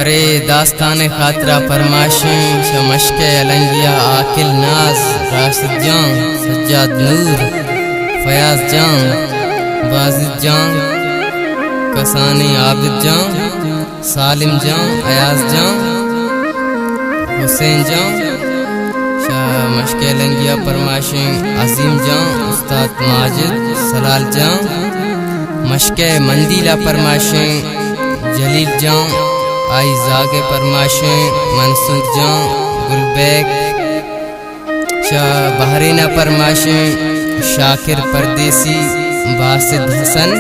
बरे दास्तान खातरा फरमाशें शमशके अलंगिया आकिल नाज राशिद जान सज्जाद नूर फयाज जान बाजिद जान कसानी आबिद जान सालिम जान अयाज जान हुसैन जान शमशके अलंगिया फरमाशें अजीम जान उस्ताद माजिद सलाल जान मशके मंदीला फरमाशें जलील जान आई जागे फरमाशें मंसूर जान गुलबैग शाह बहरीना फरमाशें शाकिर परदेसी बासिद हसन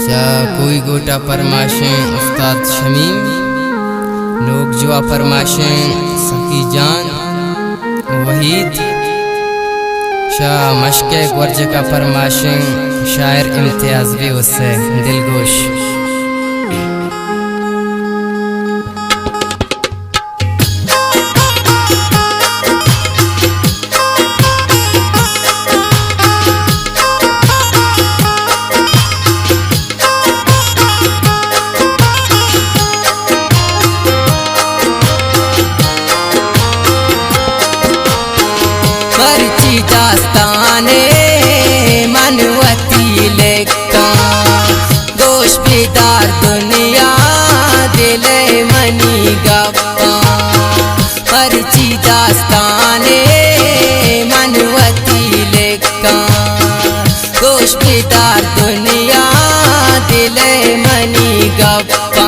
शाह कोई गोटा फरमाशें उस्ताद शमीम लोग जुआ फरमाशें सखी जान वहीद शाह मशके गुर्ज का फरमाशें शायर इम्तियाज भी उससे दिलगोश। दास्ताने मनवती लेका गोश बेदार दुनिया दिले मनी गप्पा परची दास्ताने मनवती लेका गोश बेदार दुनिया दिले मनी गप्पा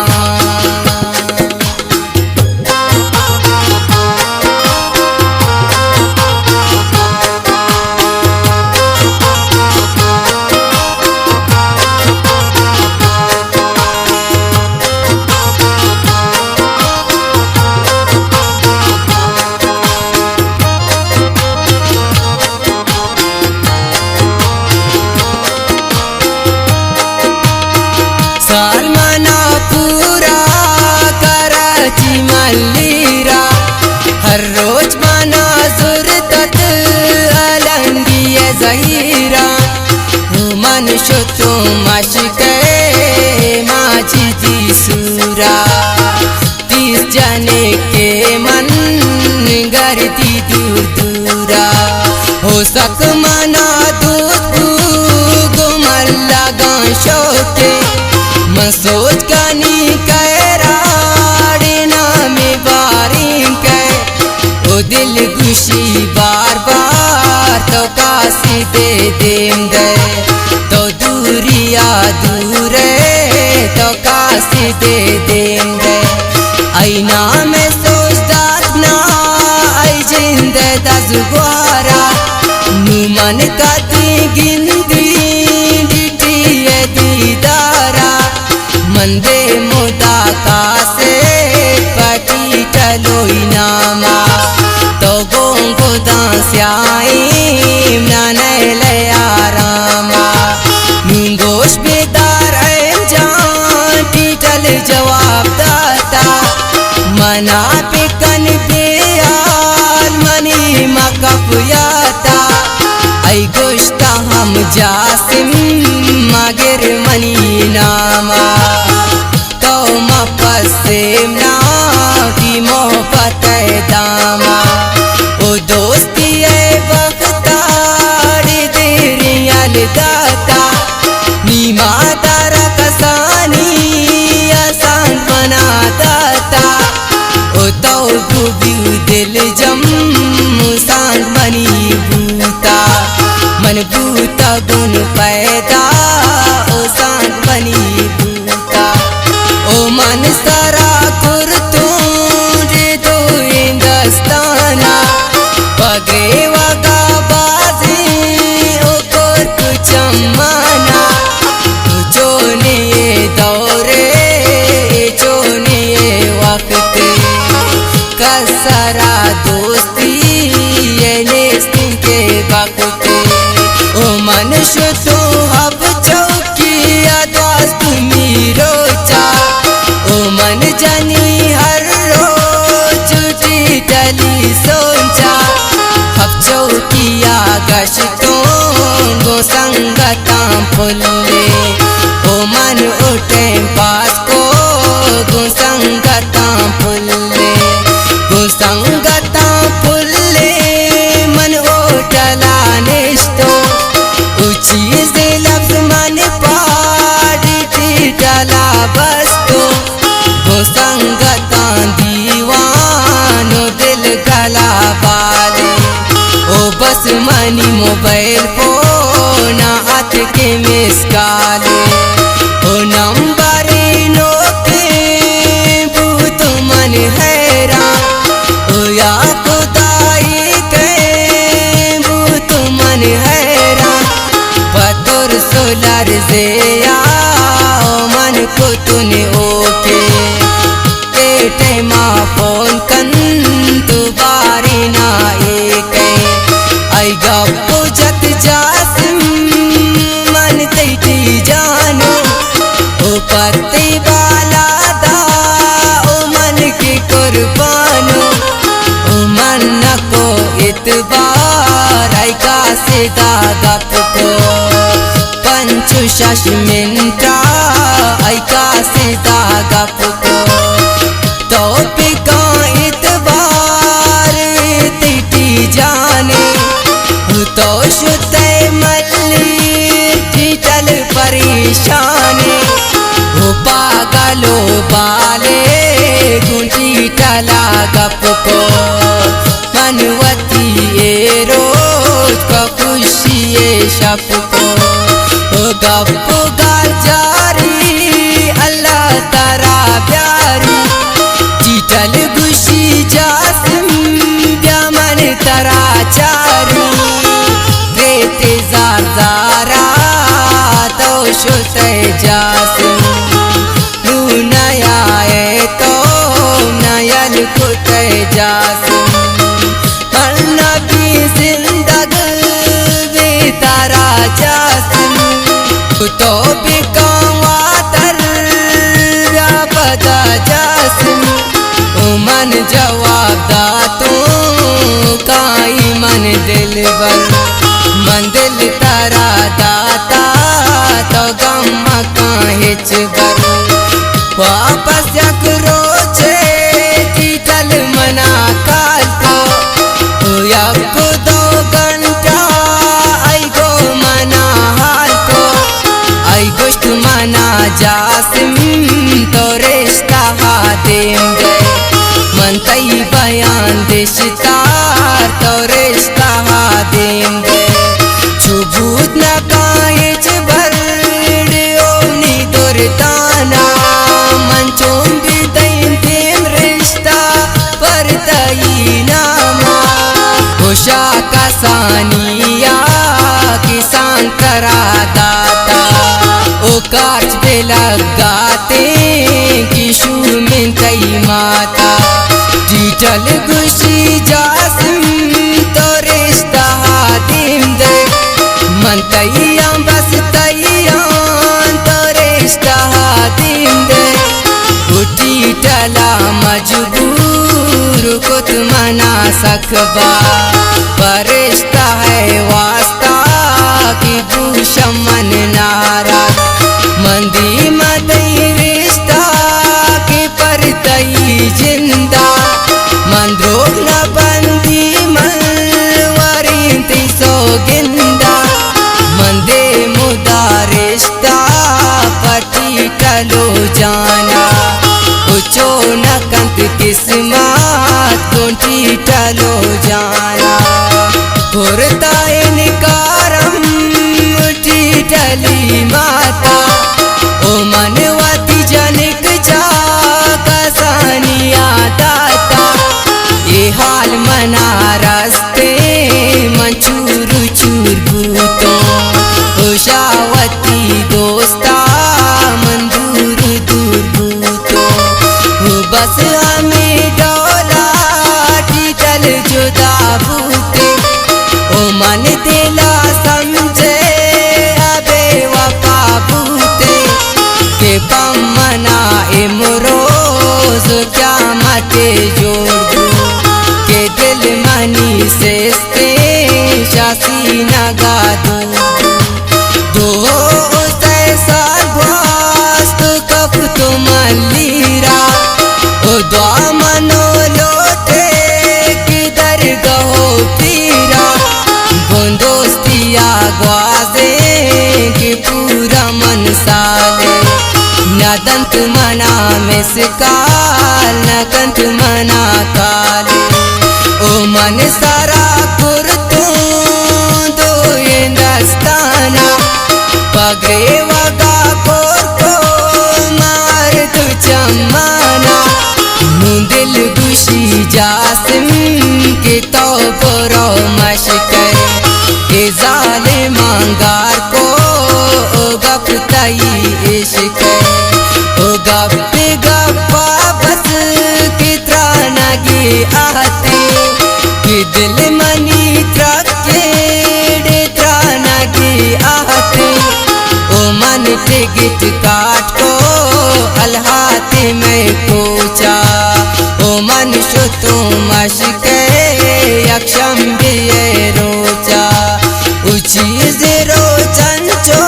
सालमाना पूरा कराची मल्लीरा हर रोज माना जुरतत अलंगिया जहीरा मन शुतु मशके माजी दी सूरा 30 जने के मन गर्दी दूर दूरा हो सक मना दूध गुमल लगा शोके सोच कानी कैराड़ना में बारी कै ओ दिल खुशी बार बार तो कासी दे देम दे तो दूरिया दूरे तो कासी दे देम दे आईना में सोचता ना आई जिंदे दस गुआरा नुमन का दी गिंदी डिटिए दीदारा मंदे मुदा का से पटी टलोई नामा तो गोंगो दास्याई नाने ले आरामा नुंगोश बेदार जान टीटल जवाब दाता मना पे कन पे यार मनी मकफ याता आई गोश्ता हम जासिम मगर मनी नामा पसेमना की मोहब्बत दामा ओ दोस्ती बख्तार देरियल दाता नीमा तारा कसानी आसान बना दाता ओ तो गुबी दिल जम मुसान मनी बूता मन बूता गुन पैदा ओ सान बनी बूता ओ मन सारा कुर तुझे दो हिंदुस्ताना पगे वगा बाजी ओ कुर कुछ माना जो ने दौरे जो ने वक्त कसरा दोस्ती ये नेस्ती के वक्त ओ मनुष्य तो अब चौकिया दोस्त मीरो मन जानी हर रोज टली सोचा अब चौकिया गश्तों गो संगता फुल्ले ओ मन उठे पास को गुसंगता फुल्ले मन ओटला निष्ठो उची से लफ्ज मन पाड़ी टीटला बस्तो गुसंगता दीवानो दिल गला बाले ओ बस मनी मोबाइल फोन हाथ के मिस काले ओ नंबर नो के भूत मन हैरान ओ या खुदाई के भूत मन हैरान पतुर सोलर से मन को तूने ओके टेमा फोन कन दुबारी ना एक आई गप्पो जत जासिम मन तैती जानो ओ पत्ते वाला दा ओ मन की कुर्बानो ओ मन न को इतबार आई का सीधा गप को पंचु शश मिनटा आई का सीधा गप को तो पिका इतबार तिटी जाने तो शुते मल्ली टीटल परेशाने ओ पागलो बाले गुंटी टला गप को मनवती ए रोज का खुशी ए शप को ओ गप गाल जारी अल्लाह तारा प्यारी टीटल गुशी जासिम मन तरा चारी रेते जारा तो शुते जासिम नू नया तो नयल कुते जासिम मरना भी जिंदगी तारा जासिम तो भी कावातर बदा जासिम मन जवाब दा तू काई मन दिल तारा दाता तो गम काहिच बर वापस यक रोचे टीटल मना काल को यक 2 घंटा आई गो मना हाल को आई गोश्त मना जासिम तो रिश्ता हातिम मन तई बयान दिशतार तो रिश्ता हातिम चुबूत न कायच भरड़ो नी दुर्दाना मन चुंबी तईन तेम रिश्ता पर तई नामा होशा का सानिया किसान करा दाता ओ कार्च पे लगाते किशु में तई माता टीटल गुशी जासिम तो रिश्ता हातिम दे मन तैया बस तैया तो रिश्ता हातिम दे उठी टला मजबूर को तु मना सकबा पर रिश्ता है वास्ता की भूषम मन नाराज मंदी मदई रिश्ता की पर तई जिंदा मन रोग न बंदी मलवरी सो गिंदा मंदे मुदा रिश्ता पटी टलो जाना उचो न कंत किस्मत गोंटी टलो जाना घुरता इनकारम उठी टली माता ओ मनवती जनिक जा कसानिया दाता ये हाल मना रास्ते मंचूर चूर भूतों उषावती दोस्ता मंदूर दूर भूतों बस हमें डोला टीटल जुदा भूते ओ मन दिला समझे अबे वफा भूते के पम मना इमरोज क्या मते जोड़ दूं के दिल मनी से शासी नगा दो साल वास्त कफ तो मल्लीरा गोटिया ग्वाजे के पूरा मन साले न दंत मना में सकाल न कंठ मना काले ओ मन सारा कुर्तू दो ये दस्ताना पगरे वगा को मार तू चमाना दिल गुशी जासिम के तो परो मशकर के जाले मांगार को गप तई इश्क ओ गप गप्पा बस कितना नगे आते कि दिल मनी त्रके डेत्रा नगे आते ओ मन टिकट काट को अलहाते में पूछा ओ मन शुतु मशके यक्षम दिए रोचा उची जिरो चंचो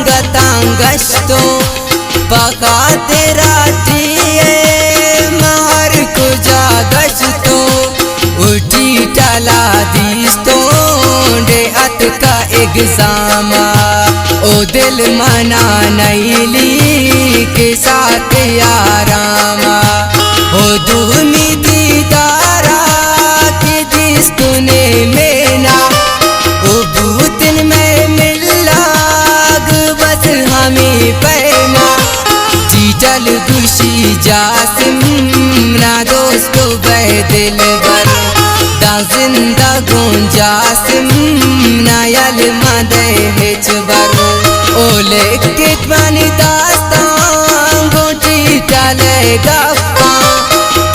गुसंगतांगस्तो पका तेरा टिए मार को जागस्तो उठी टला दिस्तो डे अत का एग्जामा ओ दिल मना नैली के साथ आरामा ओ दूनी दीदारा के दिस तूने मेना ओ भूतन में मिलाग बस हमें पैमा चीटल गुशी जासिम ना दोस्तों बह दिल बर दा जिंदा जासिम नायल मदे हिच बर ओले कितमानी दास्तान गोटी टाले गप्पा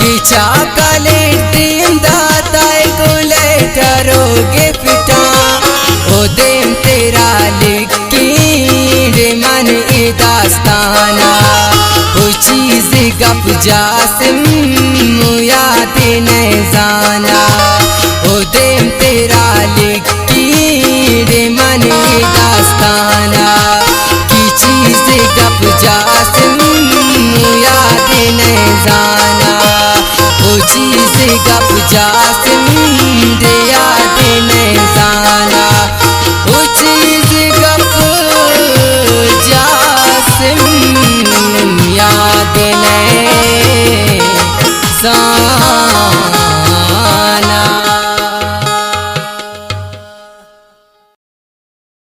किचा काले टीम दाताए गोले टरोगे पिटा ओ देम तेरा लिखी रे मन ए दास्ताना ओ चीज गप जासिम याद न जाना।